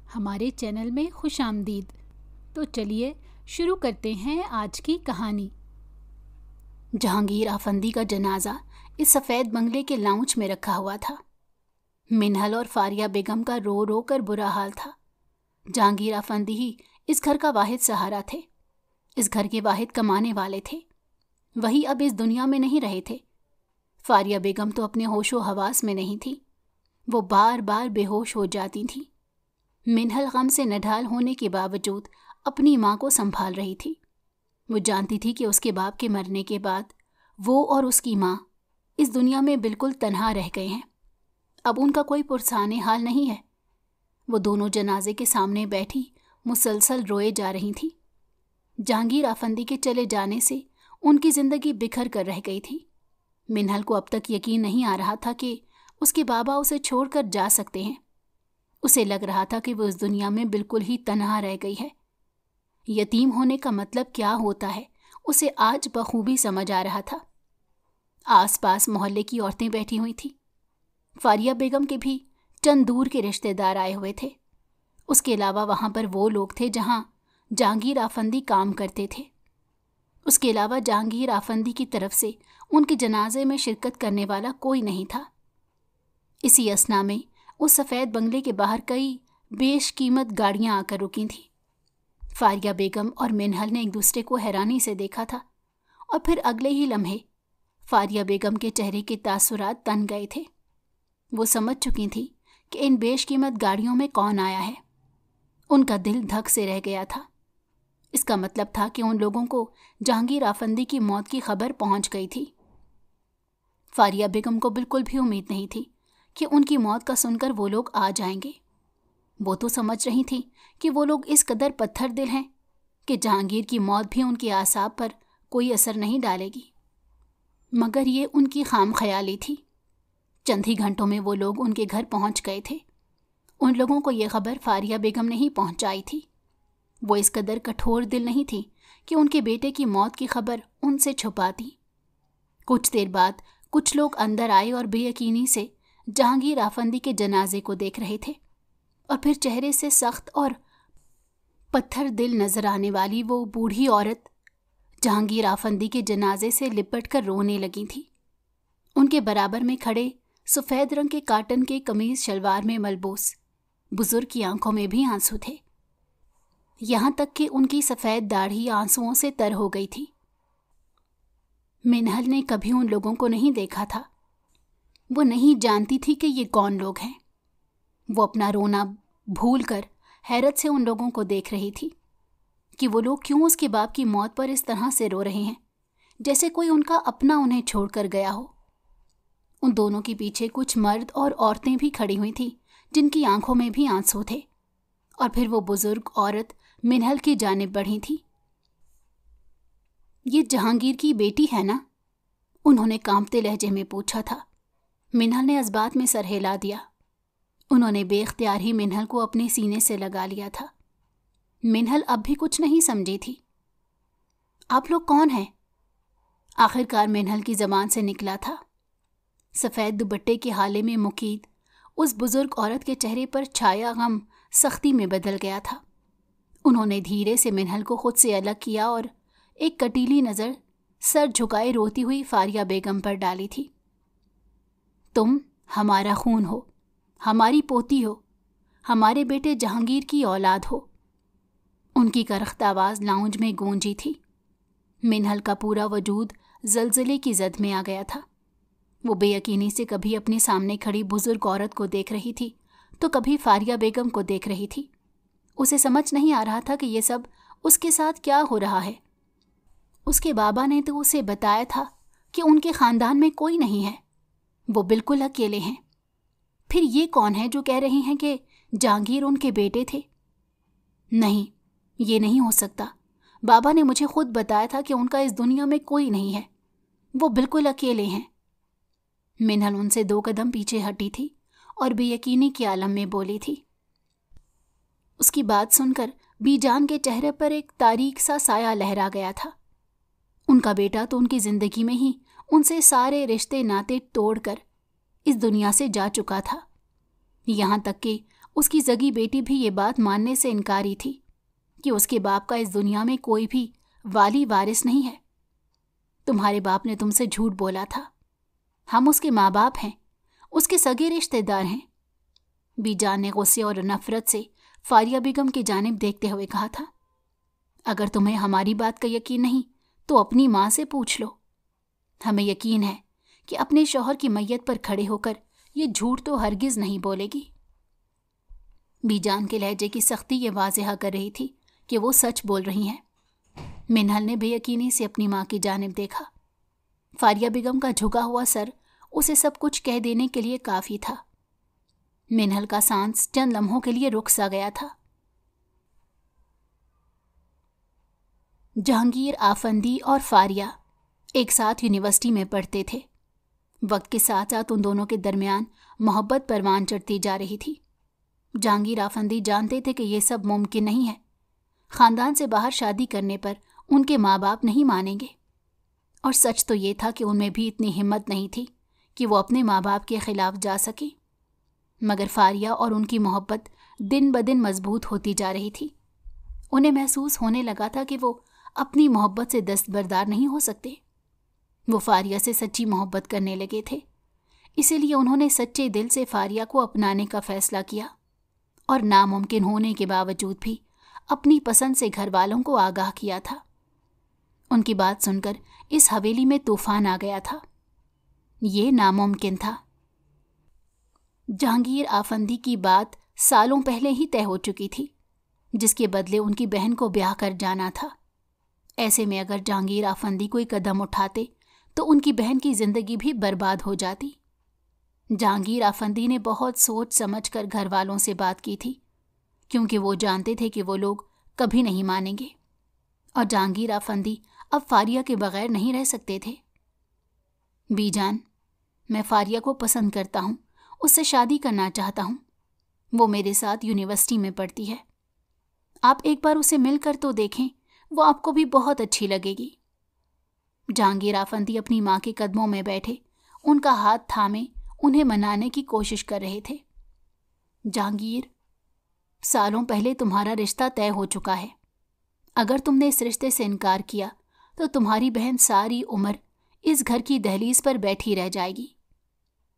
हमारे चैनल में खुश आमदीद। तो चलिए शुरू करते हैं आज की कहानी। जहांगीर आफंदी का जनाजा इस सफ़ेद बंगले के लाउंज में रखा हुआ था। मिन्हल और फारिया बेगम का रो रो कर बुरा हाल था। जहांगीर आफंदी ही इस घर का वाहिद सहारा थे, इस घर के वाहिद कमाने वाले थे। वही अब इस दुनिया में नहीं रहे थे। फारिया बेगम तो अपने होशो हवास में नहीं थी, वो बार बार बेहोश हो जाती थी। मिन्हल गम से नढाल होने के बावजूद अपनी माँ को संभाल रही थी। वो जानती थी कि उसके बाप के मरने के बाद वो और उसकी माँ इस दुनिया में बिल्कुल तन्हा रह गए हैं। अब उनका कोई पुरसाने हाल नहीं है। वो दोनों जनाजे के सामने बैठी मुसलसल रोए जा रही थी। जहांगीर आफंदी के चले जाने से उनकी जिंदगी बिखर कर रह गई थी। मिन्हल को अब तक यकीन नहीं आ रहा था कि उसके बाबा उसे छोड़कर जा सकते हैं। उसे लग रहा था कि वो इस दुनिया में बिल्कुल ही तन्हा रह गई है। यतीम होने का मतलब क्या होता है उसे आज बखूबी समझ आ रहा था। आसपास मोहल्ले की औरतें बैठी हुई थीं। फारिया बेगम के भी चंद दूर के रिश्तेदार आए हुए थे। उसके अलावा वहां पर वो लोग थे जहां जहांगीर आफंदी काम करते थे। उसके अलावा जहांगीर आफंदी की तरफ से उनके जनाजे में शिरकत करने वाला कोई नहीं था। इसी असना में उस सफ़ेद बंगले के बाहर कई बेशकीमत गाड़ियां आकर रुकी थीं। फारिया बेगम और मिन्हल ने एक दूसरे को हैरानी से देखा था और फिर अगले ही लम्हे फारिया बेगम के चेहरे के तासुरात तन गए थे। वो समझ चुकी थी कि इन बेशकीमत गाड़ियों में कौन आया है। उनका दिल धक से रह गया था। इसका मतलब था कि उन लोगों को जहांगीर आफंदी की मौत की खबर पहुंच गई थी। फारिया बेगम को बिल्कुल भी उम्मीद नहीं थी कि उनकी मौत का सुनकर वो लोग आ जाएंगे। वो तो समझ रही थी कि वो लोग इस कदर पत्थर दिल हैं कि जहांगीर की मौत भी उनके आसाब पर कोई असर नहीं डालेगी। मगर ये उनकी खाम ख्याली थी। चंद ही घंटों में वो लोग उनके घर पहुंच गए थे। उन लोगों को यह खबर फारिया बेगम ने ही पहुंचाई थी। वो इस कदर कठोर दिल नहीं थी कि उनके बेटे की मौत की खबर उनसे छुपाती। कुछ देर बाद कुछ लोग अंदर आए और बेयकीनी से जहांगीर आफंदी के जनाजे को देख रहे थे और फिर चेहरे से सख्त और पत्थर दिल नजर आने वाली वो बूढ़ी औरत जहांगीर आफंदी के जनाजे से लिपट कर रोने लगी थी। उनके बराबर में खड़े सफ़ेद रंग के काटन के कमीज शलवार में मलबूस बुजुर्ग की आंखों में भी आंसू थे। यहां तक कि उनकी सफ़ेद दाढ़ी आंसुओं से तर हो गई थी। मिन्हल ने कभी उन लोगों को नहीं देखा था। वो नहीं जानती थी कि ये कौन लोग हैं। वो अपना रोना भूलकर हैरत से उन लोगों को देख रही थी कि वो लोग क्यों उसके बाप की मौत पर इस तरह से रो रहे हैं, जैसे कोई उनका अपना उन्हें छोड़कर गया हो। उन दोनों के पीछे कुछ मर्द और औरतें भी खड़ी हुई थीं, जिनकी आंखों में भी आंसू थे। और फिर वो बुजुर्ग औरत मिन्हल की जानिब बढ़ी थी। ये जहांगीर की बेटी है ना? उन्होंने कांपते लहजे में पूछा था। मिन्हल ने इस बात में सर हिला दिया। उन्होंने बेख्तियार ही मिन्हल को अपने सीने से लगा लिया था। मिन्हल अब भी कुछ नहीं समझी थी। आप लोग कौन हैं? आखिरकार मिन्हल की जबान से निकला था। सफ़ेद दुपट्टे के हाले में मुकीद उस बुजुर्ग औरत के चेहरे पर छाया गम सख्ती में बदल गया था। उन्होंने धीरे से मिन्हल को खुद से अलग किया और एक कटीली नज़र सर झुकाए रोती हुई फारिया बेगम पर डाली थी। तुम हमारा खून हो, हमारी पोती हो, हमारे बेटे जहांगीर की औलाद हो। उनकी करख्त आवाज़ लाउंज में गूंजी थी। मिन्हल का पूरा वजूद जलजले की जद में आ गया था। वो बेयकीनी से कभी अपने सामने खड़ी बुजुर्ग औरत को देख रही थी तो कभी फारिया बेगम को देख रही थी। उसे समझ नहीं आ रहा था कि ये सब उसके साथ क्या हो रहा है। उसके बाबा ने तो उसे बताया था कि उनके ख़ानदान में कोई नहीं है, वो बिल्कुल अकेले हैं। फिर ये कौन है जो कह रही हैं कि जहांगीर उनके बेटे थे? नहीं, ये नहीं हो सकता। बाबा ने मुझे खुद बताया था कि उनका इस दुनिया में कोई नहीं है, वो बिल्कुल अकेले हैं। मिन्हल उनसे 2 कदम पीछे हटी थी और बेयकीनी के आलम में बोली थी। उसकी बात सुनकर बीजान के चेहरे पर एक तारीक सा साया लहरा गया था। उनका बेटा तो उनकी जिंदगी में ही उनसे सारे रिश्ते नाते तोड़कर इस दुनिया से जा चुका था। यहाँ तक कि उसकी सगी बेटी भी ये बात मानने से इनकारी थी कि उसके बाप का इस दुनिया में कोई भी वाली वारिस नहीं है। तुम्हारे बाप ने तुमसे झूठ बोला था। हम उसके माँ बाप हैं, उसके सगे रिश्तेदार हैं। बीजान ने गुस्से और नफरत से फारिया बेगम की जानिब देखते हुए कहा था, अगर तुम्हें हमारी बात का यकीन नहीं तो अपनी माँ से पूछ लो। हमें यकीन है कि अपने शौहर की मैयत पर खड़े होकर ये झूठ तो हरगिज नहीं बोलेगी। बीजान के लहजे की सख्ती ये वाज़ेहा कर रही थी कि वो सच बोल रही हैं। मिन्हल ने बेयकीनी से अपनी माँ की जानिब देखा। फारिया बेगम का झुका हुआ सर उसे सब कुछ कह देने के लिए काफ़ी था। मिन्हल का सांस चंद लम्हों के लिए रुक सा गया था। जहांगीर आफंदी और फारिया एक साथ यूनिवर्सिटी में पढ़ते थे। वक्त के साथ साथ उन दोनों के दरमियान मोहब्बत परवान चढ़ती जा रही थी। जहांगीर आफंदी जानते थे कि यह सब मुमकिन नहीं है। ख़ानदान से बाहर शादी करने पर उनके माँ बाप नहीं मानेंगे, और सच तो ये था कि उनमें भी इतनी हिम्मत नहीं थी कि वो अपने माँ बाप के खिलाफ जा सके। मगर फारिया और उनकी मोहब्बत दिन ब दिन मजबूत होती जा रही थी। उन्हें महसूस होने लगा था कि वो अपनी मोहब्बत से दस्तबरदार नहीं हो सकते। वो फारिया से सच्ची मोहब्बत करने लगे थे। इसीलिए उन्होंने सच्चे दिल से फारिया को अपनाने का फैसला किया, और नामुमकिन होने के बावजूद भी अपनी पसंद से घर वालों को आगाह किया था। उनकी बात सुनकर इस हवेली में तूफान आ गया था। ये नामुमकिन था। जहांगीर आफंदी की बात सालों पहले ही तय हो चुकी थी, जिसके बदले उनकी बहन को ब्याह कर जाना था। ऐसे में अगर जहांगीर आफंदी कोई कदम उठाते तो उनकी बहन की जिंदगी भी बर्बाद हो जाती। जहांगीर आफंदी ने बहुत सोच समझकर घर वालों से बात की थी, क्योंकि वो जानते थे कि वो लोग कभी नहीं मानेंगे, और जहांगीर आफंदी अब फारिया के बगैर नहीं रह सकते थे। बीजान, मैं फारिया को पसंद करता हूँ, उससे शादी करना चाहता हूँ। वो मेरे साथ यूनिवर्सिटी में पढ़ती है। आप एक बार उसे मिलकर तो देखें, वो आपको भी बहुत अच्छी लगेगी। जहांगीर आफंदी अपनी माँ के कदमों में बैठे उनका हाथ थामे उन्हें मनाने की कोशिश कर रहे थे। जहांगीर, सालों पहले तुम्हारा रिश्ता तय हो चुका है। अगर तुमने इस रिश्ते से इनकार किया तो तुम्हारी बहन सारी उम्र इस घर की दहलीज पर बैठी रह जाएगी।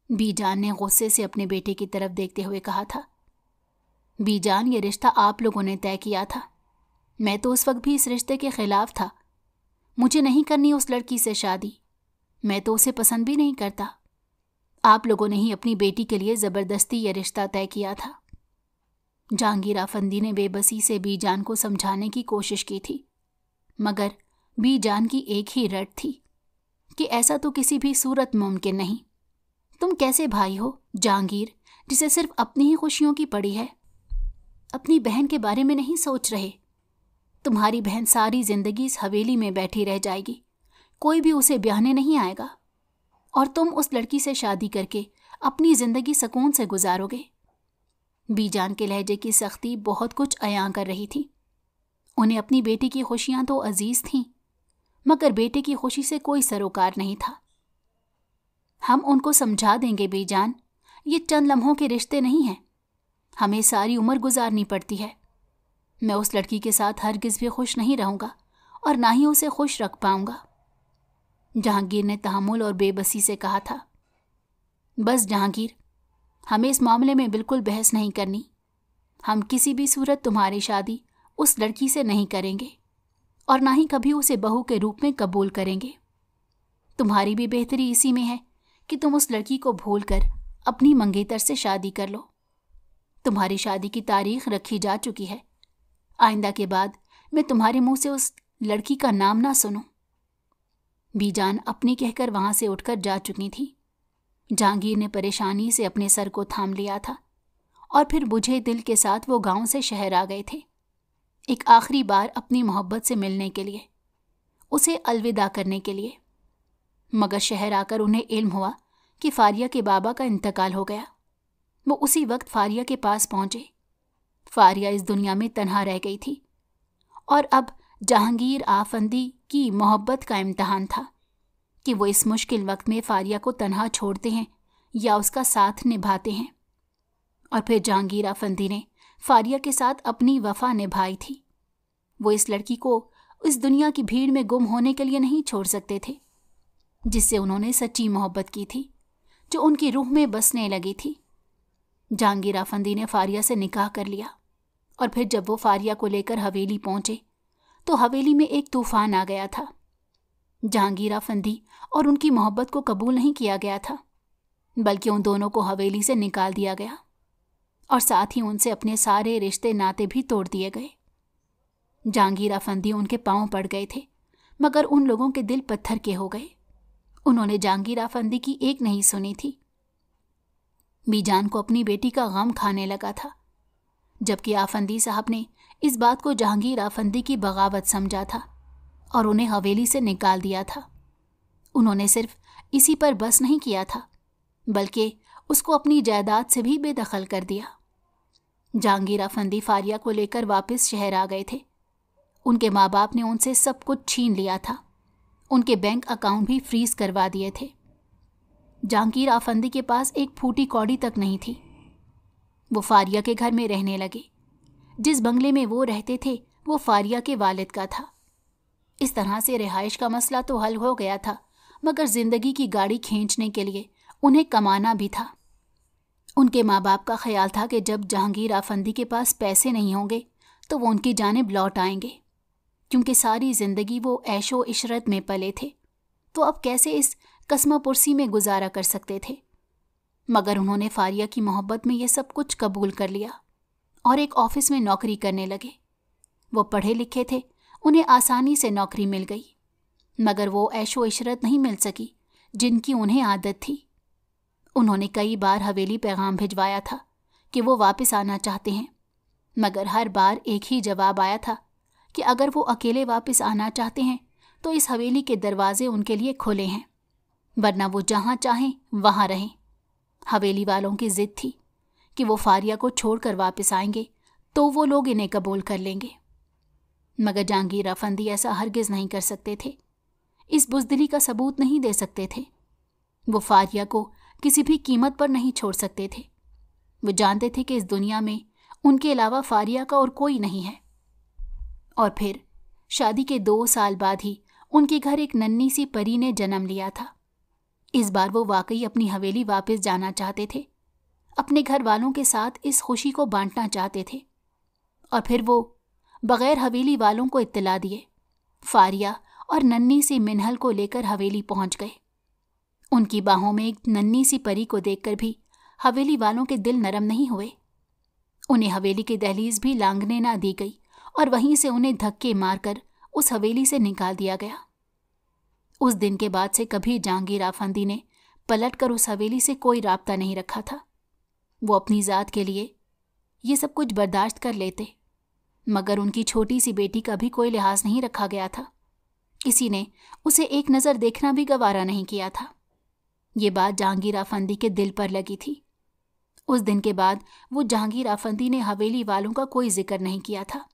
बीजान ने गुस्से से अपने बेटे की तरफ देखते हुए कहा था। बीजान, ये रिश्ता आप लोगों ने तय किया था। मैं तो उस वक्त भी इस रिश्ते के खिलाफ था। मुझे नहीं करनी उस लड़की से शादी। मैं तो उसे पसंद भी नहीं करता। आप लोगों ने ही अपनी बेटी के लिए ज़बरदस्ती यह रिश्ता तय किया था। जहांगीर आफंदी ने बेबसी से बीजान को समझाने की कोशिश की थी, मगर बीजान की एक ही रट थी कि ऐसा तो किसी भी सूरत मुमकिन नहीं। तुम कैसे भाई हो जहांगीर, जिसे सिर्फ अपनी ही खुशियों की पड़ी है? अपनी बहन के बारे में नहीं सोच रहे। तुम्हारी बहन सारी जिंदगी इस हवेली में बैठी रह जाएगी, कोई भी उसे ब्याहने नहीं आएगा, और तुम उस लड़की से शादी करके अपनी जिंदगी सुकून से गुजारोगे। बीजान के लहजे की सख्ती बहुत कुछ अयां कर रही थी। उन्हें अपनी बेटी की खुशियां तो अजीज थीं, मगर बेटे की खुशी से कोई सरोकार नहीं था। हम उनको समझा देंगे बीजान, ये चंद लम्हों के रिश्ते नहीं हैं। हमें सारी उम्र गुजारनी पड़ती है। मैं उस लड़की के साथ हरगिज़ भी खुश नहीं रहूंगा, और ना ही उसे खुश रख पाऊंगा। जहांगीर ने तहम्मुल और बेबसी से कहा था। बस जहांगीर, हमें इस मामले में बिल्कुल बहस नहीं करनी। हम किसी भी सूरत तुम्हारी शादी उस लड़की से नहीं करेंगे, और ना ही कभी उसे बहू के रूप में कबूल करेंगे। तुम्हारी भी बेहतरी इसी में है कि तुम उस लड़की को भूलकर अपनी मंगेतर से शादी कर लो। तुम्हारी शादी की तारीख रखी जा चुकी है। आइंदा के बाद मैं तुम्हारे मुंह से उस लड़की का नाम ना सुनूं। बीजान अपनी कहकर वहां से उठकर जा चुकी थी। जहांगीर ने परेशानी से अपने सर को थाम लिया था, और फिर बुझे दिल के साथ वो गांव से शहर आ गए थे, एक आखिरी बार अपनी मोहब्बत से मिलने के लिए, उसे अलविदा करने के लिए। मगर शहर आकर उन्हें इल्म हुआ कि फारिया के बाबा का इंतकाल हो गया। वो उसी वक्त फारिया के पास पहुंचे। फारिया इस दुनिया में तन्हा रह गई थी, और अब जहांगीर आफंदी की मोहब्बत का इम्तहान था कि वो इस मुश्किल वक्त में फारिया को तन्हा छोड़ते हैं या उसका साथ निभाते हैं। और फिर जहांगीर अफंदी ने फारिया के साथ अपनी वफा निभाई थी। वो इस लड़की को इस दुनिया की भीड़ में गुम होने के लिए नहीं छोड़ सकते थे, जिससे उन्होंने सच्ची मोहब्बत की थी, जो उनकी रूह में बसने लगी थी। जहांगीर अफंदी ने फारिया से निकाह कर लिया और फिर जब वो फारिया को लेकर हवेली पहुंचे तो हवेली में एक तूफान आ गया था। जहांगीर अफंदी और उनकी मोहब्बत को कबूल नहीं किया गया था, बल्कि उन दोनों को हवेली से निकाल दिया गया और साथ ही उनसे अपने सारे रिश्ते नाते भी तोड़ दिए गए। जहांगीर अफंदी उनके पांव पड़ गए थे, मगर उन लोगों के दिल पत्थर के हो गए। उन्होंने जहांगीर अफंदी की एक नहीं सुनी थी। बीजान को अपनी बेटी का गम खाने लगा था, जबकि आफंदी साहब ने इस बात को जहांगीर अफंदी की बगावत समझा था और उन्हें हवेली से निकाल दिया था। उन्होंने सिर्फ इसी पर बस नहीं किया था, बल्कि उसको अपनी जायदाद से भी बेदखल कर दिया। जहांगीर अफंदी फारिया को लेकर वापस शहर आ गए थे। उनके माँ बाप ने उनसे सब कुछ छीन लिया था। उनके बैंक अकाउंट भी फ्रीज करवा दिए थे। जहांगीर अफंदी के पास एक फूटी कौड़ी तक नहीं थी। वो फारिया के घर में रहने लगे। जिस बंगले में वो रहते थे वो फारिया के वालिद का था। इस तरह से रिहाइश का मसला तो हल हो गया था, मगर जिंदगी की गाड़ी खींचने के लिए उन्हें कमाना भी था। उनके माँ बाप का ख्याल था कि जब जहांगीर अफंदी के पास पैसे नहीं होंगे तो वो उनकी जानिब लौट आएंगे, क्योंकि सारी जिंदगी वो ऐशो इशरत में पले थे, तो अब कैसे इस कसमापुरसी में गुजारा कर सकते थे। मगर उन्होंने फारिया की मोहब्बत में ये सब कुछ कबूल कर लिया और एक ऑफिस में नौकरी करने लगे। वो पढ़े लिखे थे, उन्हें आसानी से नौकरी मिल गई, मगर वो ऐशो इशरत नहीं मिल सकी जिनकी उन्हें आदत थी। उन्होंने कई बार हवेली पैगाम भिजवाया था कि वो वापस आना चाहते हैं, मगर हर बार एक ही जवाब आया था कि अगर वो अकेले वापस आना चाहते हैं तो इस हवेली के दरवाजे उनके लिए खुले हैं, वरना वो जहाँ चाहें वहाँ रहें। हवेली वालों की जिद थी कि वो फारिया को छोड़कर वापस आएंगे तो वो लोग इन्हें कबूल कर लेंगे, मगर जहांगीर अफंदी ऐसा हरगिज़ नहीं कर सकते थे। इस बुज़दिली का सबूत नहीं दे सकते थे। वो फारिया को किसी भी कीमत पर नहीं छोड़ सकते थे। वो जानते थे कि इस दुनिया में उनके अलावा फारिया का और कोई नहीं है। और फिर शादी के 2 साल बाद ही उनके घर एक नन्ही सी परी ने जन्म लिया था। इस बार वो वाकई अपनी हवेली वापस जाना चाहते थे, अपने घर वालों के साथ इस खुशी को बांटना चाहते थे। और फिर वो बगैर हवेली वालों को इत्तला दिए फारिया और नन्ही सी मिन्हल को लेकर हवेली पहुंच गए। उनकी बाहों में एक नन्ही सी परी को देखकर भी हवेली वालों के दिल नरम नहीं हुए। उन्हें हवेली की दहलीज भी लांघने ना दी गई और वहीं से उन्हें धक्के मारकर उस हवेली से निकाल दिया गया। उस दिन के बाद से कभी जहांगीर अफंदी ने पलटकर उस हवेली से कोई राब्ता नहीं रखा था। वो अपनी ज़ात के लिए ये सब कुछ बर्दाश्त कर लेते, मगर उनकी छोटी सी बेटी का भी कोई लिहाज नहीं रखा गया था। किसी ने उसे एक नज़र देखना भी गवारा नहीं किया था। ये बात जहांगीर अफंदी के दिल पर लगी थी। उस दिन के बाद वो जहांगीर अफंदी ने हवेली वालों का कोई जिक्र नहीं किया था।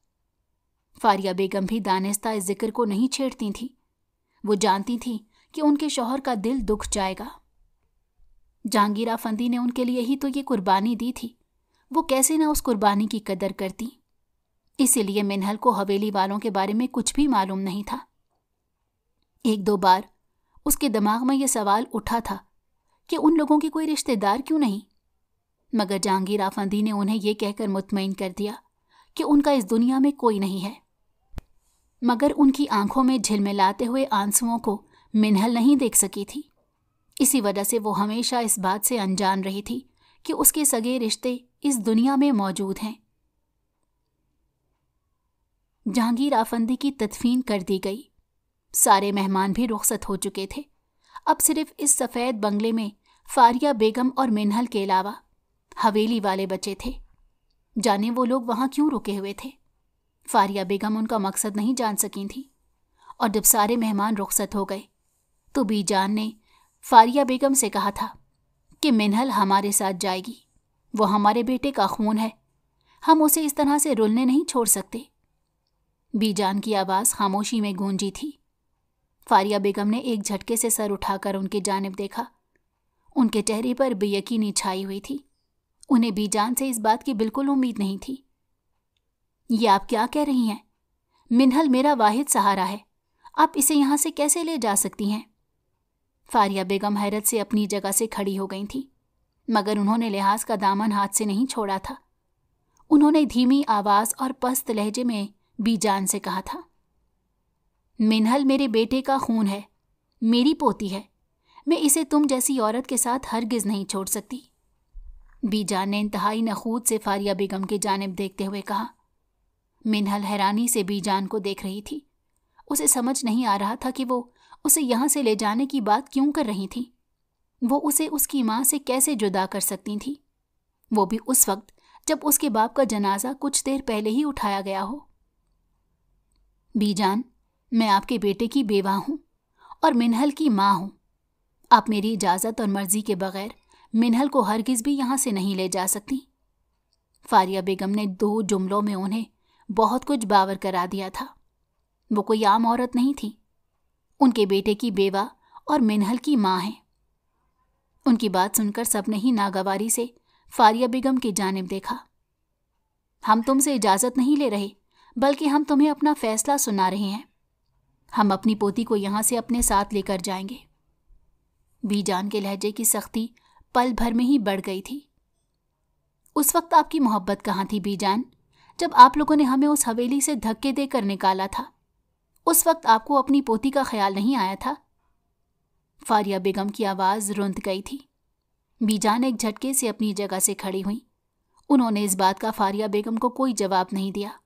फारिया बेगम भी दानिस्ता इस जिक्र को नहीं छेड़ती थी। वो जानती थी कि उनके शौहर का दिल दुख जाएगा। जहांगीर अफंदी ने उनके लिए ही तो ये कुर्बानी दी थी, वो कैसे ना उस कुर्बानी की कदर करती। इसीलिए मिन्हल को हवेली वालों के बारे में कुछ भी मालूम नहीं था। 1-2 बार उसके दिमाग में यह सवाल उठा था कि उन लोगों के कोई रिश्तेदार क्यों नहीं, मगर जहांगीर अफंदी ने उन्हें यह कहकर मुतमईन कर दिया कि उनका इस दुनिया में कोई नहीं है। मगर उनकी आंखों में झिलमिलाते हुए आंसुओं को मिन्हल नहीं देख सकी थी। इसी वजह से वो हमेशा इस बात से अनजान रही थी कि उसके सगे रिश्ते इस दुनिया में मौजूद हैं। जहांगीर अफंदी की तदफीन कर दी गई। सारे मेहमान भी रुखसत हो चुके थे। अब सिर्फ इस सफ़ेद बंगले में फारिया बेगम और मिन्हल के अलावा हवेली वाले बचे थे। जाने वो लोग वहाँ क्यों रुके हुए थे। फारिया बेगम उनका मकसद नहीं जान सकी थी। और जब सारे मेहमान रुखसत हो गए तो बीजान ने फारिया बेगम से कहा था कि मिन्हल हमारे साथ जाएगी। वो हमारे बेटे का खून है, हम उसे इस तरह से रुलने नहीं छोड़ सकते। बीजान की आवाज़ खामोशी में गूंजी थी। फारिया बेगम ने एक झटके से सर उठाकर उनकी जानिब देखा। उनके चेहरे पर बेयकीनी छाई हुई थी उन्हें बीजान से इस बात की बिल्कुल उम्मीद नहीं थी। ये आप क्या कह रही हैं? मिन्हल मेरा वाहिद सहारा है, आप इसे यहां से कैसे ले जा सकती हैं? फारिया बेगम हैरत से अपनी जगह से खड़ी हो गई थी, मगर उन्होंने लिहाज का दामन हाथ से नहीं छोड़ा था। उन्होंने धीमी आवाज और पस्त लहजे में बीजान से कहा था, मिन्हल मेरे बेटे का खून है, मेरी पोती है, मैं इसे तुम जैसी औरत के साथ हरगिज नहीं छोड़ सकती। बीजान ने इंतहाई नखूद से फारिया बेगम की जानिब देखते हुए कहा। मिन्हल हैरानी से बीजान को देख रही थी। उसे समझ नहीं आ रहा था कि वो उसे यहां से ले जाने की बात क्यों कर रही थी। वो उसे उसकी मां से कैसे जुदा कर सकती थी, वो भी उस वक्त जब उसके बाप का जनाजा कुछ देर पहले ही उठाया गया हो। बीजान, मैं आपके बेटे की बेवा हूं और मिन्हल की मां हूं। आप मेरी इजाजत और मर्जी के बगैर मिन्हल को हरगिज भी यहां से नहीं ले जा सकती। फारिया बेगम ने 2 जुमलों में उन्हें बहुत कुछ बावर करा दिया था। वो कोई आम औरत नहीं थी, उनके बेटे की बेवा और मिन्हल की मां है। उनकी बात सुनकर सबने ही नागवारी से फारिया बेगम की जानिब देखा। हम तुमसे इजाजत नहीं ले रहे, बल्कि हम तुम्हें अपना फैसला सुना रहे हैं। हम अपनी पोती को यहां से अपने साथ लेकर जाएंगे। बीजान के लहजे की सख्ती पल भर में ही बढ़ गई थी। उस वक्त आपकी मोहब्बत कहाँ थी बीजान, जब आप लोगों ने हमें उस हवेली से धक्के देकर निकाला था? उस वक्त आपको अपनी पोती का ख्याल नहीं आया था? फारिया बेगम की आवाज रुंध गई थी। बीजान एक झटके से अपनी जगह से खड़ी हुई। उन्होंने इस बात का फारिया बेगम को कोई जवाब नहीं दिया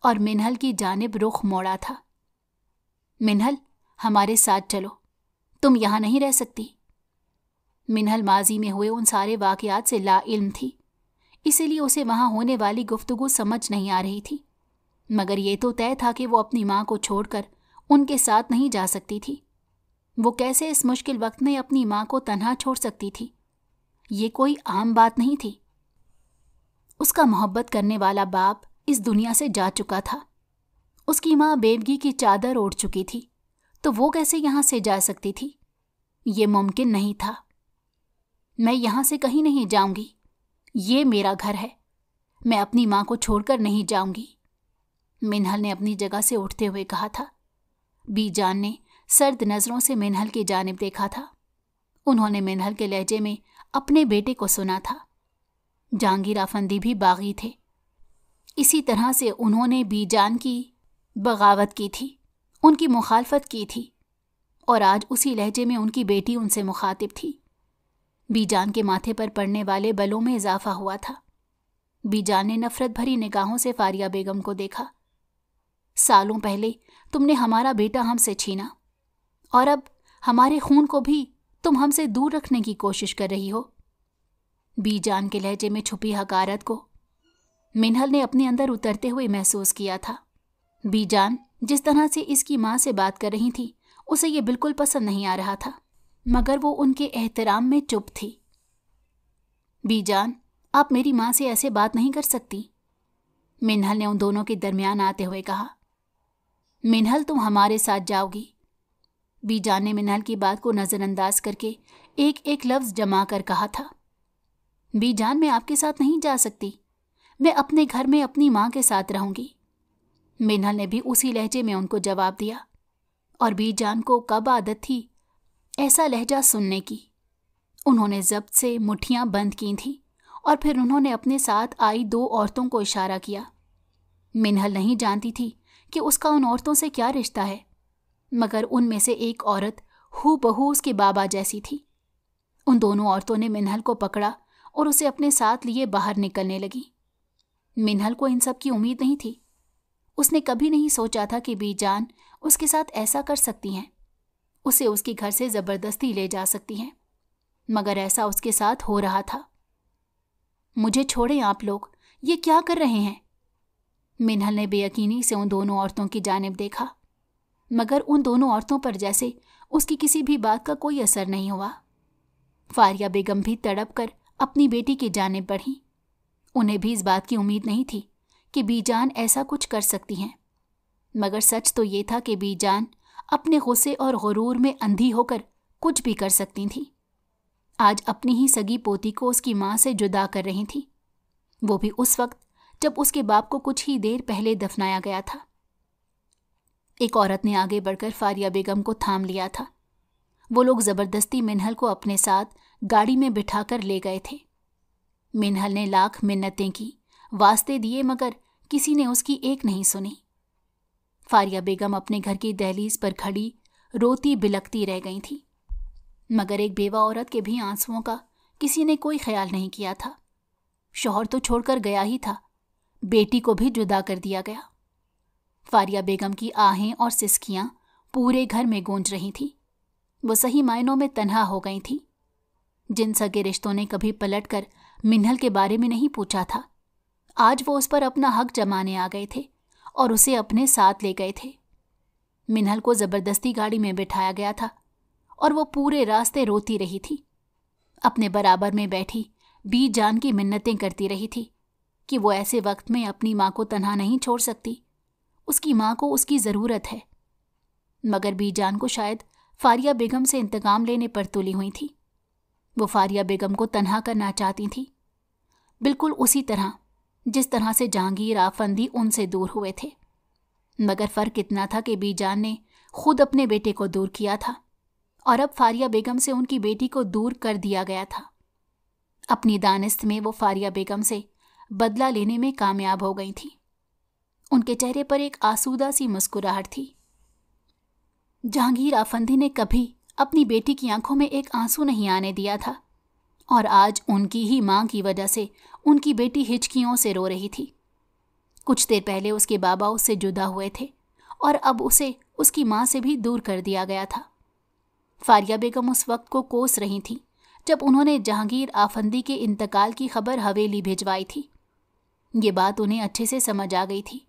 और मिन्हल की जानिब रुख मोड़ा था। मिन्हल, हमारे साथ चलो, तुम यहां नहीं रह सकती। मिन्हल माजी में हुए उन सारे वाकयात से लाइल्म थी, इसीलिए उसे वहां होने वाली गुफ्तगू समझ नहीं आ रही थी। मगर ये तो तय था कि वो अपनी मां को छोड़कर उनके साथ नहीं जा सकती थी। वो कैसे इस मुश्किल वक्त में अपनी मां को तन्हा छोड़ सकती थी? ये कोई आम बात नहीं थी। उसका मोहब्बत करने वाला बाप इस दुनिया से जा चुका था। उसकी मां बेवगी की चादर ओढ़ चुकी थी, तो वो कैसे यहां से जा सकती थी? ये मुमकिन नहीं था। मैं यहां से कहीं नहीं जाऊंगी, ये मेरा घर है, मैं अपनी मां को छोड़कर नहीं जाऊंगी, मिन्हल ने अपनी जगह से उठते हुए कहा था। बीजान ने सर्द नजरों से मिन्हल की जानिब देखा था। उन्होंने मिन्हल के लहजे में अपने बेटे को सुना था। जहांगीर आफंदी भी बागी थे। इसी तरह से उन्होंने बीजान की बगावत की थी, उनकी मुखालफत की थी, और आज उसी लहजे में उनकी बेटी उनसे मुखातिब थी। बीजान के माथे पर पड़ने वाले बलों में इजाफा हुआ था। बीजान ने नफरत भरी निगाहों से फारिया बेगम को देखा। सालों पहले तुमने हमारा बेटा हमसे छीना, और अब हमारे खून को भी तुम हमसे दूर रखने की कोशिश कर रही हो। बीजान के लहजे में छुपी हकारत को मिन्हल ने अपने अंदर उतरते हुए महसूस किया था। बीजान जिस तरह से इसकी मां से बात कर रही थी, उसे ये बिल्कुल पसंद नहीं आ रहा था, मगर वो उनके एहतराम में चुप थी। बीजान, आप मेरी मां से ऐसे बात नहीं कर सकती, मिन्हल ने उन दोनों के दरमियान आते हुए कहा। मिन्हल, तुम हमारे साथ जाओगी। बीजान ने मिन्हल की बात को नजरअंदाज करके एक एक लफ्ज जमा कर कहा था। बीजान, मैं आपके साथ नहीं जा सकती, मैं अपने घर में अपनी मां के साथ रहूंगी। मिन्हल ने भी उसी लहजे में उनको जवाब दिया, और बीजान को कब आदत थी ऐसा लहजा सुनने की। उन्होंने जब्त से मुट्ठियां बंद की थीं और फिर उन्होंने अपने साथ आई 2 औरतों को इशारा किया। मिन्हल नहीं जानती थी कि उसका उन औरतों से क्या रिश्ता है, मगर उनमें से एक औरत हूबहू उसके बाबा जैसी थी। उन दोनों औरतों ने मिन्हल को पकड़ा और उसे अपने साथ लिए बाहर निकलने लगी। मिन्हल को इन सब की उम्मीद नहीं थी। उसने कभी नहीं सोचा था कि बीजान उसके साथ ऐसा कर सकती हैं, उसे उसके घर से जबरदस्ती ले जा सकती हैं, मगर ऐसा उसके साथ हो रहा था। मुझे छोड़ें आप लोग, ये क्या कर रहे हैं? मिन्हल ने बेयकीनी से उन दोनों औरतों की जानिब देखा, मगर उन दोनों औरतों पर जैसे उसकी किसी भी बात का कोई असर नहीं हुआ। फारिया बेगम भी तड़प कर अपनी बेटी की जानिब बढ़ी। उन्हें भी इस बात की उम्मीद नहीं थी कि बीजान ऐसा कुछ कर सकती हैं, मगर सच तो ये था कि बीजान अपने गुस्से और गुरूर में अंधी होकर कुछ भी कर सकती थी। आज अपनी ही सगी पोती को उसकी माँ से जुदा कर रही थी, वो भी उस वक्त जब उसके बाप को कुछ ही देर पहले दफनाया गया था। एक औरत ने आगे बढ़कर फारिया बेगम को थाम लिया था। वो लोग जबरदस्ती मिन्हल को अपने साथ गाड़ी में बिठाकर ले गए थे। मिन्हल ने लाख मिन्नतें की, वास्ते दिए, मगर किसी ने उसकी एक नहीं सुनी। फारिया बेगम अपने घर की दहलीज पर खड़ी रोती बिलखती रह गई थी, मगर एक बेवा औरत के भी आंसुओं का किसी ने कोई ख्याल नहीं किया था। शौहर तो छोड़कर गया ही था, बेटी को भी जुदा कर दिया गया। फारिया बेगम की आहें और सिसकियां पूरे घर में गूंज रही थी। वो सही मायनों में तन्हा हो गई थी। जिन सगे रिश्तों ने कभी पलटकर मिन्हल के बारे में नहीं पूछा था, आज वो उस पर अपना हक जमाने आ गए थे और उसे अपने साथ ले गए थे। मिन्हल को जबरदस्ती गाड़ी में बिठाया गया था और वो पूरे रास्ते रोती रही थी। अपने बराबर में बैठी बीजान की मिन्नतें करती रही थी कि वो ऐसे वक्त में अपनी माँ को तन्हा नहीं छोड़ सकती, उसकी माँ को उसकी ज़रूरत है। मगर बीजान को शायद फारिया बेगम से इंतकाम लेने पर तुली हुई थी। वो फारिया बेगम को तन्हा करना चाहती थी, बिल्कुल उसी तरह जिस तरह से जहांगीर आफंदी उनसे दूर हुए थे। मगर फ़र्क इतना था कि बीजान ने खुद अपने बेटे को दूर किया था और अब फारिया बेगम से उनकी बेटी को दूर कर दिया गया था। अपनी दानिस्त में वो फारिया बेगम से बदला लेने में कामयाब हो गई थी। उनके चेहरे पर एक आसूदा सी मुस्कुराहट थी। जहांगीर आफंदी ने कभी अपनी बेटी की आंखों में एक आंसू नहीं आने दिया था और आज उनकी ही मां की वजह से उनकी बेटी हिचकियों से रो रही थी। कुछ देर पहले उसके बाबा उससे जुदा हुए थे और अब उसे उसकी मां से भी दूर कर दिया गया था। फारिया बेगम उस वक्त को कोस रही थी जब उन्होंने जहांगीर आफंदी के इंतकाल की खबर हवेली भिजवाई थी। ये बात उन्हें अच्छे से समझ आ गई थी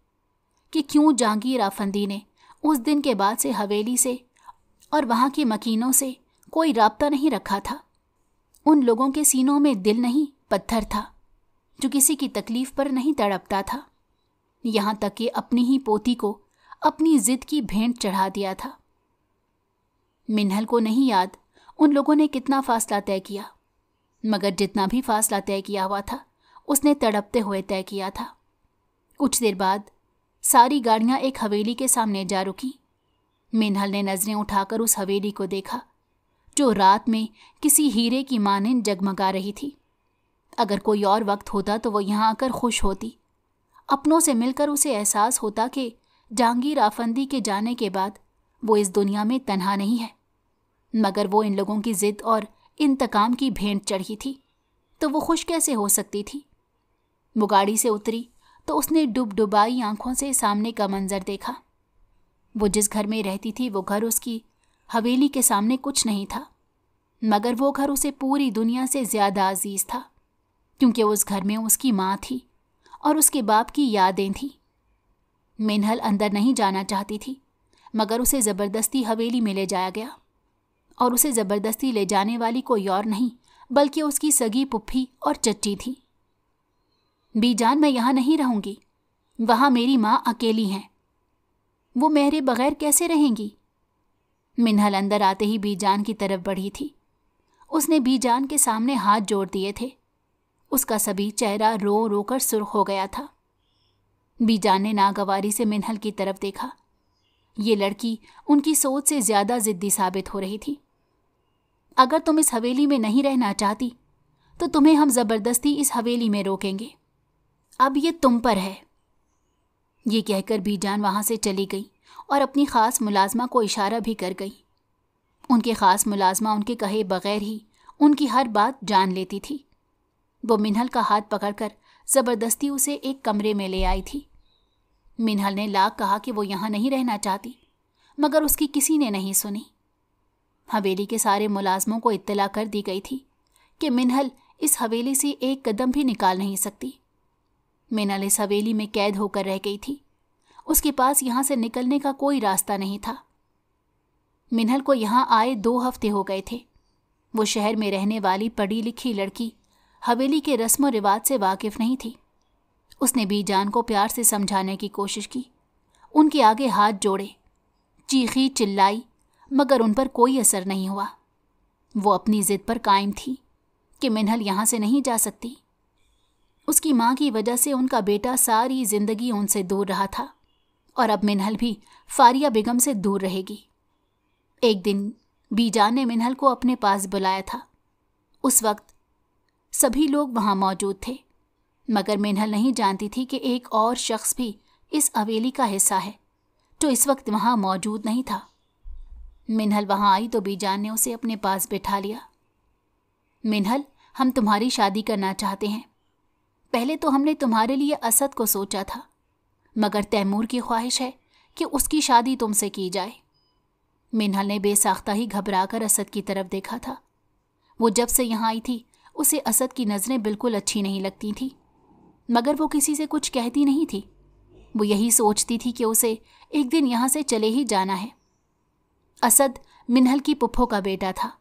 कि क्यों जहांगीर आफंदी ने उस दिन के बाद से हवेली से और वहाँ के मकीनों से कोई राब्ता नहीं रखा था। उन लोगों के सीनों में दिल नहीं पत्थर था जो किसी की तकलीफ पर नहीं तड़पता था। यहाँ तक कि अपनी ही पोती को अपनी जिद की भेंट चढ़ा दिया था। मिन्हल को नहीं याद उन लोगों ने कितना फासला तय किया, मगर जितना भी फासला तय किया हुआ था उसने तड़पते हुए तय किया था। कुछ देर बाद सारी गाड़ियां एक हवेली के सामने जा रुकी। मिन्हल ने नजरें उठाकर उस हवेली को देखा जो रात में किसी हीरे की मानिंद जगमगा रही थी। अगर कोई और वक्त होता तो वो यहाँ आकर खुश होती। अपनों से मिलकर उसे एहसास होता कि जहांगीर आफंदी के जाने के बाद वो इस दुनिया में तन्हा नहीं है। मगर वो इन लोगों की जिद और इंतकाम की भेंट चढ़ी थी, तो वो खुश कैसे हो सकती थी। वो गाड़ी से उतरी तो उसने डुबडुबाई आंखों से सामने का मंजर देखा। वो जिस घर में रहती थी वो घर उसकी हवेली के सामने कुछ नहीं था, मगर वो घर उसे पूरी दुनिया से ज़्यादा अजीज था, क्योंकि उस घर में उसकी माँ थी और उसके बाप की यादें थीं। मिन्हल अंदर नहीं जाना चाहती थी, मगर उसे ज़बरदस्ती हवेली में ले जाया गया और उसे ज़बरदस्ती ले जाने वाली कोई और नहीं बल्कि उसकी सगी पुप्पी और चच्ची थी। बीजान, मैं यहाँ नहीं रहूँगी, वहाँ मेरी माँ अकेली हैं, वो मेरे बगैर कैसे रहेंगी। मिन्हल अंदर आते ही बीजान की तरफ बढ़ी थी। उसने बीजान के सामने हाथ जोड़ दिए थे। उसका सभी चेहरा रो रो कर सुर्ख हो गया था। बीजान ने नागवारी से मिन्हल की तरफ देखा। ये लड़की उनकी सोच से ज़्यादा ज़िद्दी साबित हो रही थी। अगर तुम इस हवेली में नहीं रहना चाहती तो तुम्हें हम ज़बरदस्ती इस हवेली में रोकेंगे। अब ये तुम पर है। ये कहकर बीजान वहाँ से चली गई और अपनी ख़ास मुलाजमा को इशारा भी कर गई। उनके ख़ास मुलाजमा उनके कहे बगैर ही उनकी हर बात जान लेती थी। वो मिन्हल का हाथ पकड़कर ज़बरदस्ती उसे एक कमरे में ले आई थी। मिन्हल ने लाख कहा कि वो यहाँ नहीं रहना चाहती, मगर उसकी किसी ने नहीं सुनी। हवेली के सारे मुलाजमों को इत्तला कर दी गई थी कि मिन्हल इस हवेली से एक कदम भी निकाल नहीं सकती। मिन्हल इस हवेली में कैद होकर रह गई थी। उसके पास यहाँ से निकलने का कोई रास्ता नहीं था। मिन्हल को यहाँ आए 2 हफ्ते हो गए थे। वो शहर में रहने वाली पढ़ी लिखी लड़की हवेली के रस्म रिवाज से वाकिफ नहीं थी। उसने बीजान को प्यार से समझाने की कोशिश की, उनके आगे हाथ जोड़े, चीखी चिल्लाई, मगर उन पर कोई असर नहीं हुआ। वो अपनी जिद पर कायम थी कि मिन्हल यहाँ से नहीं जा सकती। उसकी माँ की वजह से उनका बेटा सारी जिंदगी उनसे दूर रहा था और अब मिन्हल भी फारिया बेगम से दूर रहेगी। एक दिन बीजान ने मिन्हल को अपने पास बुलाया था। उस वक्त सभी लोग वहां मौजूद थे, मगर मिन्हल नहीं जानती थी कि एक और शख्स भी इस हवेली का हिस्सा है जो इस वक्त वहां मौजूद नहीं था। मिन्हल वहां आई तो बीजान ने उसे अपने पास बिठा लिया। मिन्हल, हम तुम्हारी शादी करना चाहते हैं। पहले तो हमने तुम्हारे लिए असद को सोचा था, मगर तैमूर की ख्वाहिश है कि उसकी शादी तुमसे की जाए। मिन्हल ने बेसाख्ता ही घबराकर असद की तरफ देखा था। वो जब से यहाँ आई थी उसे असद की नज़रें बिल्कुल अच्छी नहीं लगती थी, मगर वो किसी से कुछ कहती नहीं थी। वो यही सोचती थी कि उसे एक दिन यहाँ से चले ही जाना है। असद मिन्हल की पुप्पो का बेटा था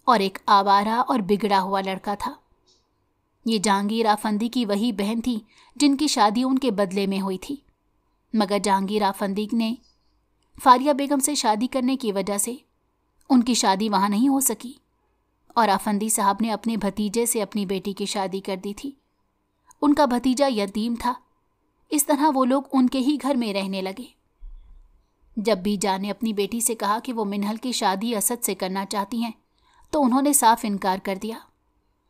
और एक आवारा और बिगड़ा हुआ लड़का था। ये जहांगीर आफंदी की वही बहन थी जिनकी शादी उनके बदले में हुई थी, मगर जहांगीर आफंदी ने फारिया बेगम से शादी करने की वजह से उनकी शादी वहाँ नहीं हो सकी और आफंदी साहब ने अपने भतीजे से अपनी बेटी की शादी कर दी थी। उनका भतीजा यतीम था। इस तरह वो लोग उनके ही घर में रहने लगे। जब बीजान ने अपनी बेटी से कहा कि वो मिन्हल की शादी असद से करना चाहती हैं तो उन्होंने साफ इनकार कर दिया।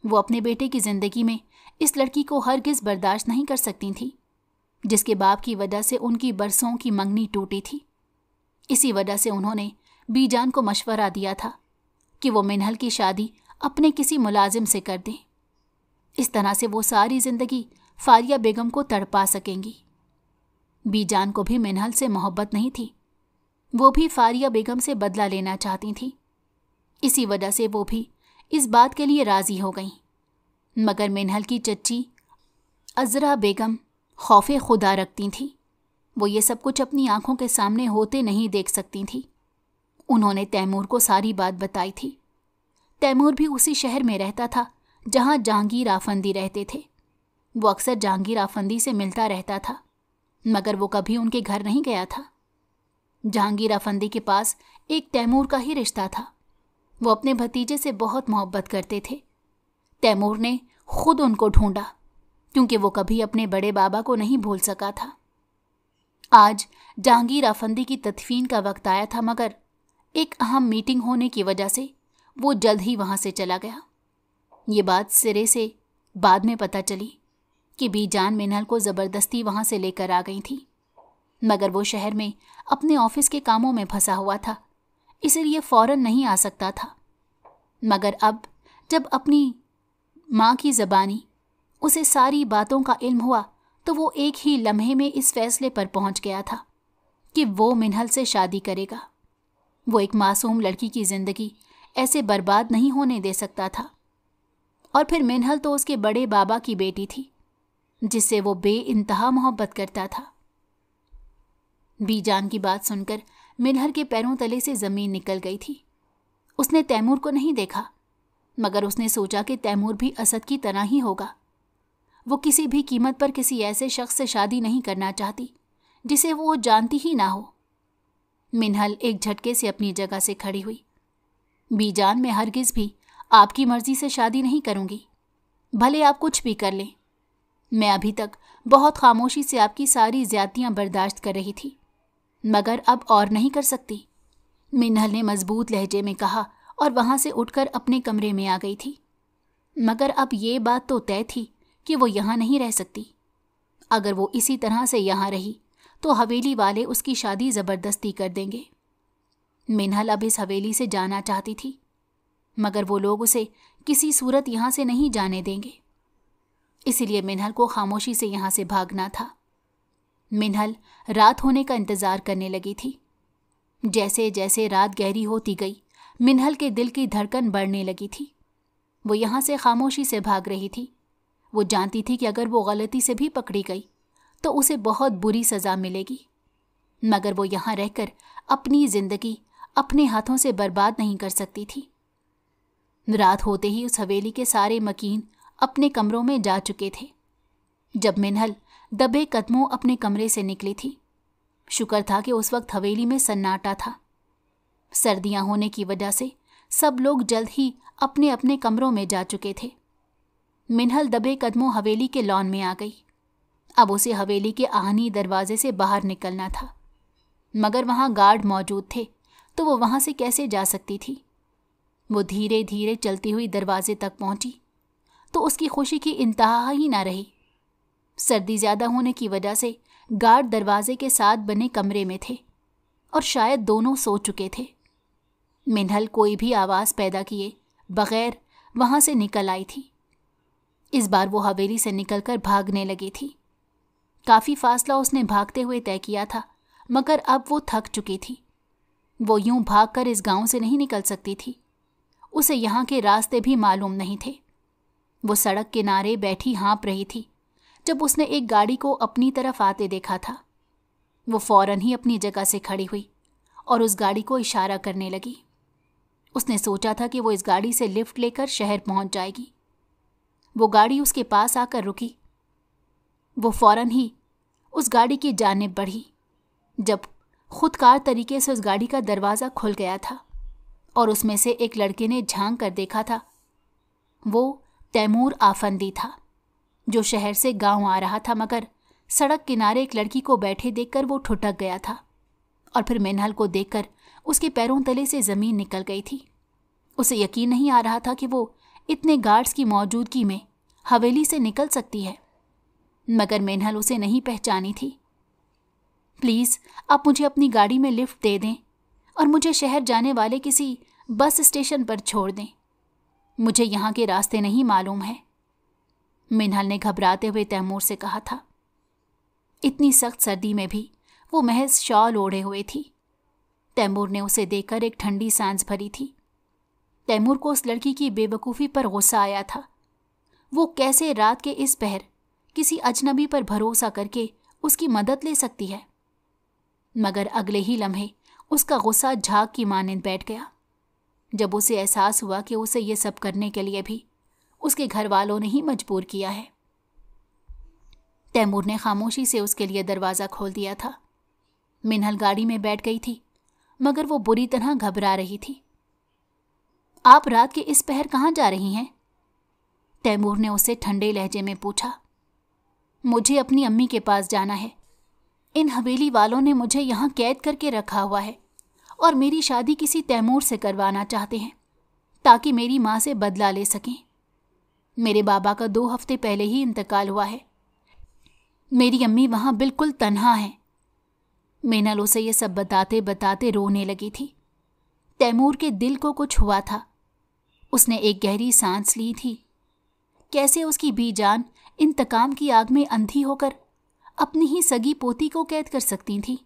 वो अपने बेटे की ज़िंदगी में इस लड़की को हरगिज़ बर्दाश्त नहीं कर सकती थी, जिसके बाप की वजह से उनकी बरसों की मंगनी टूटी थी। इसी वजह से उन्होंने बीजान को मशवरा दिया था कि वो मिन्हल की शादी अपने किसी मुलाजिम से कर दें। इस तरह से वो सारी ज़िंदगी फारिया बेगम को तड़पा सकेंगी। बीजान को भी मिन्हल से मोहब्बत नहीं थी। वो भी फारिया बेगम से बदला लेना चाहती थी। इसी वजह से वो भी इस बात के लिए राज़ी हो गईं। मगर मिन्हल की चच्ची अज़रा बेगम खौफे खुदा रखती थी। वो ये सब कुछ अपनी आंखों के सामने होते नहीं देख सकती थी। उन्होंने तैमूर को सारी बात बताई थी। तैमूर भी उसी शहर में रहता था जहां जहांगीर आफंदी रहते थे। वो अक्सर जहांगीर आफंदी से मिलता रहता था, मगर वो कभी उनके घर नहीं गया था। जहांगीर आफंदी के पास एक तैमूर का ही रिश्ता था। वो अपने भतीजे से बहुत मोहब्बत करते थे। तैमूर ने खुद उनको ढूंढा क्योंकि वो कभी अपने बड़े बाबा को नहीं भूल सका था। आज जहांगीर आफंदी की तदफीन का वक्त आया था, मगर एक अहम मीटिंग होने की वजह से वो जल्द ही वहाँ से चला गया। ये बात सिरे से बाद में पता चली कि बीजान मिन्हल को ज़बरदस्ती वहाँ से लेकर आ गई थी, मगर वो शहर में अपने ऑफिस के कामों में फंसा हुआ था, इसलिए फ़ौरन नहीं आ सकता था। मगर अब जब अपनी माँ की ज़बानी उसे सारी बातों का इल्म हुआ तो वो एक ही लम्हे में इस फैसले पर पहुँच गया था कि वो मिन्हल से शादी करेगा। वो एक मासूम लड़की की ज़िंदगी ऐसे बर्बाद नहीं होने दे सकता था। और फिर मिन्हल तो उसके बड़े बाबा की बेटी थी जिससे वो बेइंतहा मोहब्बत करता था। बीजान की बात सुनकर मिन्हल के पैरों तले से ज़मीन निकल गई थी। उसने तैमूर को नहीं देखा, मगर उसने सोचा कि तैमूर भी असद की तरह ही होगा। वो किसी भी कीमत पर किसी ऐसे शख्स से शादी नहीं करना चाहती जिसे वो जानती ही ना हो। मिन्हल एक झटके से अपनी जगह से खड़ी हुई। बीजान, मैं हरगिज़ भी आपकी मर्ज़ी से शादी नहीं करूँगी, भले आप कुछ भी कर लें। मैं अभी तक बहुत खामोशी से आपकी सारी ज़्यादतियाँ बर्दाश्त कर रही थी, मगर अब और नहीं कर सकती, मिन्हल ने मजबूत लहजे में कहा और वहाँ से उठकर अपने कमरे में आ गई थी। मगर अब ये बात तो तय थी कि वो यहाँ नहीं रह सकती। अगर वो इसी तरह से यहाँ रही तो हवेली वाले उसकी शादी ज़बरदस्ती कर देंगे। मिन्हल अब इस हवेली से जाना चाहती थी, मगर वो लोग उसे किसी सूरत यहाँ से नहीं जाने देंगे। इसलिए मिन्हल को खामोशी से यहाँ से भागना था। मिन्हल रात होने का इंतज़ार करने लगी थी। जैसे जैसे रात गहरी होती गई, मिन्हल के दिल की धड़कन बढ़ने लगी थी। वो यहाँ से खामोशी से भाग रही थी। वो जानती थी कि अगर वो गलती से भी पकड़ी गई तो उसे बहुत बुरी सज़ा मिलेगी, मगर वो यहाँ रहकर अपनी ज़िंदगी अपने हाथों से बर्बाद नहीं कर सकती थी। रात होते ही उस हवेली के सारे मकीन अपने कमरों में जा चुके थे। जब मिन्हल दबे कदमों अपने कमरे से निकली थी, शुक्र था कि उस वक्त हवेली में सन्नाटा था। सर्दियां होने की वजह से सब लोग जल्द ही अपने अपने कमरों में जा चुके थे। मिन्हल दबे कदमों हवेली के लॉन में आ गई। अब उसे हवेली के आहनी दरवाजे से बाहर निकलना था, मगर वहां गार्ड मौजूद थे तो वो वहां से कैसे जा सकती थी। वो धीरे धीरे चलती हुई दरवाजे तक पहुंची तो उसकी खुशी की इंतहा ही ना रही। सर्दी ज्यादा होने की वजह से गार्ड दरवाजे के साथ बने कमरे में थे और शायद दोनों सो चुके थे। मिन्हल कोई भी आवाज पैदा किए बगैर वहां से निकल आई थी। इस बार वो हवेली से निकलकर भागने लगी थी। काफी फासला उसने भागते हुए तय किया था, मगर अब वो थक चुकी थी। वो यूं भागकर इस गांव से नहीं निकल सकती थी। उसे यहाँ के रास्ते भी मालूम नहीं थे। वो सड़क किनारे बैठी हाँप रही थी जब उसने एक गाड़ी को अपनी तरफ आते देखा था। वो फौरन ही अपनी जगह से खड़ी हुई और उस गाड़ी को इशारा करने लगी। उसने सोचा था कि वो इस गाड़ी से लिफ्ट लेकर शहर पहुंच जाएगी। वो गाड़ी उसके पास आकर रुकी। वो फौरन ही उस गाड़ी की जानिब बढ़ी जब खुदकार तरीके से उस गाड़ी का दरवाज़ा खुल गया था और उसमें से एक लड़के ने झांक कर देखा था। वो तैमूर आफंदी था जो शहर से गांव आ रहा था, मगर सड़क किनारे एक लड़की को बैठे देखकर वो ठुठक गया था और फिर मिन्हल को देखकर उसके पैरों तले से ज़मीन निकल गई थी। उसे यकीन नहीं आ रहा था कि वो इतने गार्ड्स की मौजूदगी में हवेली से निकल सकती है, मगर मिन्हल उसे नहीं पहचानी थी। प्लीज़ आप मुझे अपनी गाड़ी में लिफ्ट दे दें और मुझे शहर जाने वाले किसी बस स्टेशन पर छोड़ दें। मुझे यहाँ के रास्ते नहीं मालूम है, मिन्हल ने घबराते हुए तैमूर से कहा था। इतनी सख्त सर्दी में भी वो महज शॉल ओढ़े हुए थी। तैमूर ने उसे देखकर एक ठंडी सांस भरी थी। तैमूर को उस लड़की की बेवकूफ़ी पर गुस्सा आया था। वो कैसे रात के इस पहर किसी अजनबी पर भरोसा करके उसकी मदद ले सकती है। मगर अगले ही लम्हे उसका गुस्सा झाग की मानिंद बैठ गया जब उसे एहसास हुआ कि उसे ये सब करने के लिए भी उसके घर वालों ने ही मजबूर किया है। तैमूर ने खामोशी से उसके लिए दरवाज़ा खोल दिया था। मिन्हल गाड़ी में बैठ गई थी, मगर वो बुरी तरह घबरा रही थी। आप रात के इस पहर कहाँ जा रही हैं? तैमूर ने उससे ठंडे लहजे में पूछा। मुझे अपनी अम्मी के पास जाना है। इन हवेली वालों ने मुझे यहाँ कैद करके रखा हुआ है और मेरी शादी किसी तैमूर से करवाना चाहते हैं ताकि मेरी माँ से बदला ले सकें। मेरे बाबा का 2 हफ्ते पहले ही इंतकाल हुआ है। मेरी अम्मी वहाँ बिल्कुल तन्हा है। मिन्हल उसे ये सब बताते बताते रोने लगी थी। तैमूर के दिल को कुछ हुआ था। उसने एक गहरी सांस ली थी। कैसे उसकी बीजान इंतकाम की आग में अंधी होकर अपनी ही सगी पोती को कैद कर सकती थी।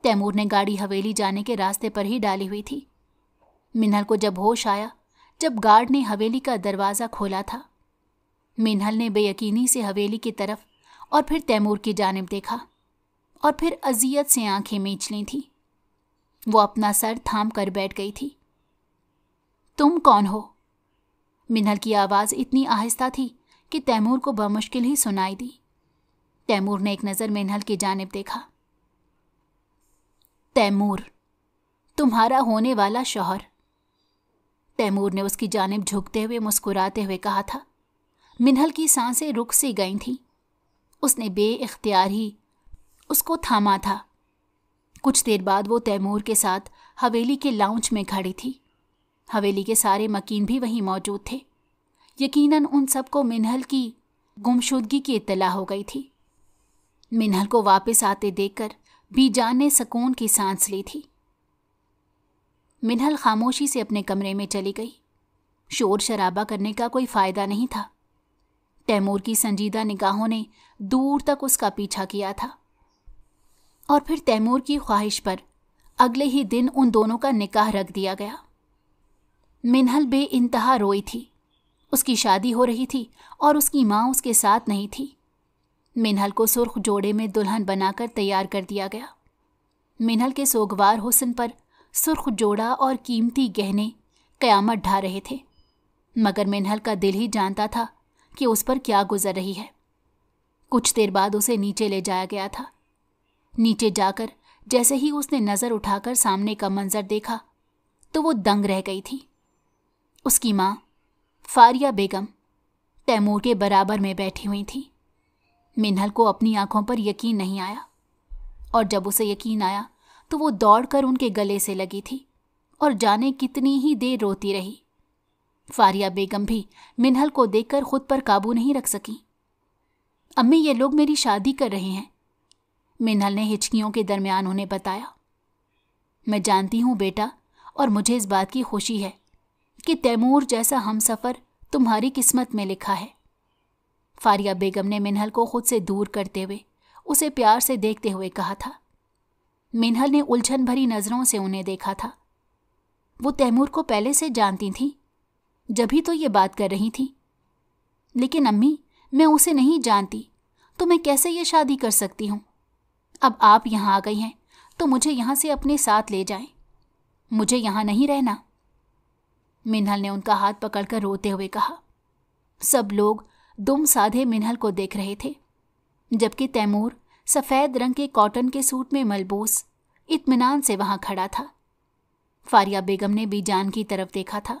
तैमूर ने गाड़ी हवेली जाने के रास्ते पर ही डाली हुई थी। मिन्हल को जब होश आया जब गार्ड ने हवेली का दरवाज़ा खोला था। मिन्हल ने बेयकीनी से हवेली की तरफ और फिर तैमूर की जानिब देखा और फिर अजियत से आंखें मींच ली थी। वो अपना सर थाम कर बैठ गई थी। तुम कौन हो? मिन्हल की आवाज़ इतनी आहिस्ता थी कि तैमूर को बमुश्किल ही सुनाई दी। तैमूर ने एक नज़र मिन्हल की जानिब देखा। तैमूर, तुम्हारा होने वाला शौहर। तैमूर ने उसकी जानिब झुकते हुए मुस्कुराते हुए कहा था। मिन्हल की सांसें रुक सी गई थीं। उसने बेइख्तियार ही उसको थामा था। कुछ देर बाद वो तैमूर के साथ हवेली के लाउंज में खड़ी थी। हवेली के सारे मकीन भी वहीं मौजूद थे। यकीनन उन सबको मिन्हल की गुमशुदगी की इत्तला हो गई थी। मिन्हल को वापस आते देखकर बीजान ने सुकून की सांस ली थी। मिन्हल खामोशी से अपने कमरे में चली गई। शोर शराबा करने का कोई फायदा नहीं था। तैमूर की संजीदा निगाहों ने दूर तक उसका पीछा किया था और फिर तैमूर की ख्वाहिश पर अगले ही दिन उन दोनों का निकाह रख दिया गया। मिन्हल बेइंतहा रोई थी। उसकी शादी हो रही थी और उसकी माँ उसके साथ नहीं थी। मिन्हल को सुर्ख जोड़े में दुल्हन बनाकर तैयार कर दिया गया। मिन्हल के सोगवार हुस्न पर सुर्ख जोड़ा और कीमती गहने क़यामत ढा रहे थे, मगर मिन्हल का दिल ही जानता था कि उस पर क्या गुजर रही है। कुछ देर बाद उसे नीचे ले जाया गया था। नीचे जाकर जैसे ही उसने नज़र उठाकर सामने का मंजर देखा तो वो दंग रह गई थी। उसकी माँ फारिया बेगम तैमूर के बराबर में बैठी हुई थी। मिन्हल को अपनी आंखों पर यकीन नहीं आया, और जब उसे यकीन आया तो वो दौड़कर उनके गले से लगी थी और जाने कितनी ही देर रोती रही। फारिया बेगम भी मिन्हल को देखकर खुद पर काबू नहीं रख सकी। अम्मी, ये लोग मेरी शादी कर रहे हैं, मिन्हल ने हिचकियों के दरमियान उन्हें बताया। मैं जानती हूँ बेटा, और मुझे इस बात की खुशी है कि तैमूर जैसा हमसफ़र तुम्हारी किस्मत में लिखा है। फारिया बेगम ने मिन्हल को खुद से दूर करते हुए उसे प्यार से देखते हुए कहा था। मिन्हल ने उलझन भरी नज़रों से उन्हें देखा था। वो तैमूर को पहले से जानती थी, जभी तो ये बात कर रही थी। लेकिन अम्मी, मैं उसे नहीं जानती, तो मैं कैसे ये शादी कर सकती हूँ? अब आप यहाँ आ गई हैं तो मुझे यहाँ से अपने साथ ले जाएं। मुझे यहाँ नहीं रहना। मिन्हल ने उनका हाथ पकड़कर रोते हुए कहा। सब लोग दुम साधे मिन्हल को देख रहे थे, जबकि तैमूर सफ़ेद रंग के कॉटन के सूट में मलबूस इत्मीनान से वहाँ खड़ा था। फारिया बेगम ने बीजान की तरफ देखा था,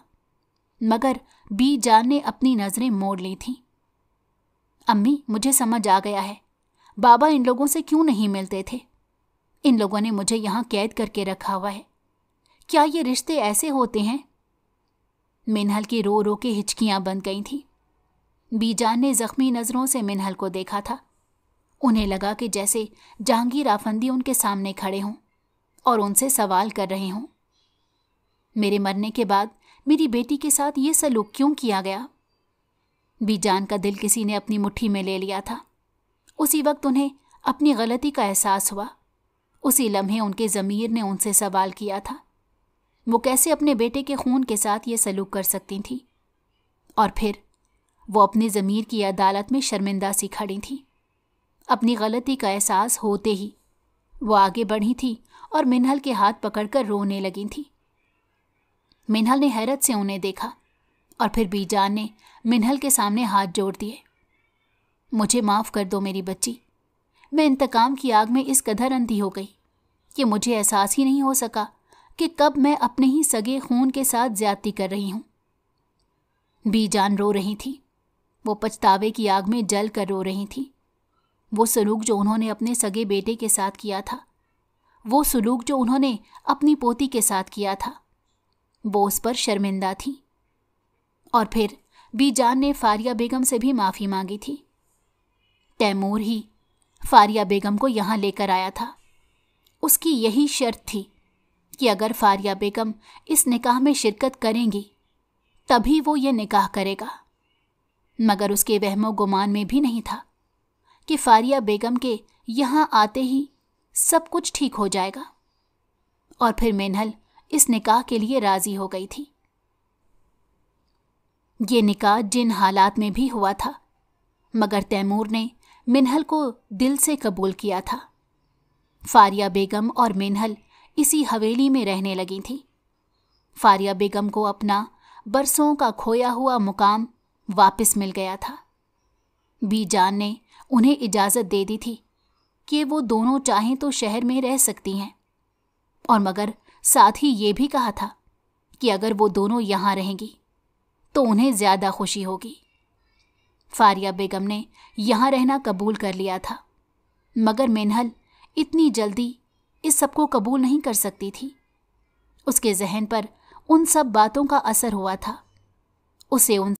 मगर बीजान ने अपनी नज़रें मोड़ ली थीं। अम्मी, मुझे समझ आ गया है, बाबा इन लोगों से क्यों नहीं मिलते थे। इन लोगों ने मुझे यहाँ कैद करके रखा हुआ है। क्या ये रिश्ते ऐसे होते हैं? मिन्हल की रो रो के हिचकियाँ बंद गई थीं। बीजान ने जख्मी नज़रों से मिन्हल को देखा था। उन्हें लगा कि जैसे जहांगीर आफंदी उनके सामने खड़े हों और उनसे सवाल कर रहे हों। मेरे मरने के बाद मेरी बेटी के साथ ये सलूक क्यों किया गया? बीजान का दिल किसी ने अपनी मुट्ठी में ले लिया था। उसी वक्त उन्हें अपनी गलती का एहसास हुआ। उसी लम्हे उनके ज़मीर ने उनसे सवाल किया था, वो कैसे अपने बेटे के खून के साथ ये सलूक कर सकती थी। और फिर वो अपने ज़मीर की अदालत में शर्मिंदा सी खड़ी थी। अपनी गलती का एहसास होते ही वो आगे बढ़ी थी और मिन्हल के हाथ पकड़कर रोने लगी थी। मिन्हल ने हैरत से उन्हें देखा और फिर बीजान ने मिन्हल के सामने हाथ जोड़ दिए। मुझे माफ़ कर दो मेरी बच्ची, मैं इंतकाम की आग में इस कदर अंधी हो गई कि मुझे एहसास ही नहीं हो सका कि कब मैं अपने ही सगे खून के साथ ज्यादती कर रही हूँ। बीजान रो रही थी। वो पछतावे की आग में जल कर रो रही थी। वो सलूक जो उन्होंने अपने सगे बेटे के साथ किया था, वो सलूक जो उन्होंने अपनी पोती के साथ किया था, वो उस पर शर्मिंदा थी। और फिर बीजान ने फारिया बेगम से भी माफ़ी मांगी थी। तैमूर ही फारिया बेगम को यहाँ लेकर आया था। उसकी यही शर्त थी कि अगर फारिया बेगम इस निकाह में शिरकत करेंगी तभी वो ये निकाह करेगा। मगर उसके वहमो गुमान में भी नहीं था कि फारिया बेगम के यहाँ आते ही सब कुछ ठीक हो जाएगा। और फिर मिन्हल इस निकाह के लिए राज़ी हो गई थी। ये निकाह जिन हालात में भी हुआ था, मगर तैमूर ने मिन्हल को दिल से कबूल किया था। फारिया बेगम और मिन्हल इसी हवेली में रहने लगी थी। फारिया बेगम को अपना बरसों का खोया हुआ मुकाम वापस मिल गया था। बीजान ने उन्हें इजाज़त दे दी थी कि वो दोनों चाहें तो शहर में रह सकती हैं, और मगर साथ ही ये भी कहा था कि अगर वो दोनों यहाँ रहेंगी तो उन्हें ज़्यादा खुशी होगी। फारिया बेगम ने यहाँ रहना कबूल कर लिया था, मगर मिन्हल इतनी जल्दी इस सब को कबूल नहीं कर सकती थी। उसके जहन पर उन सब बातों का असर हुआ था। उसे उन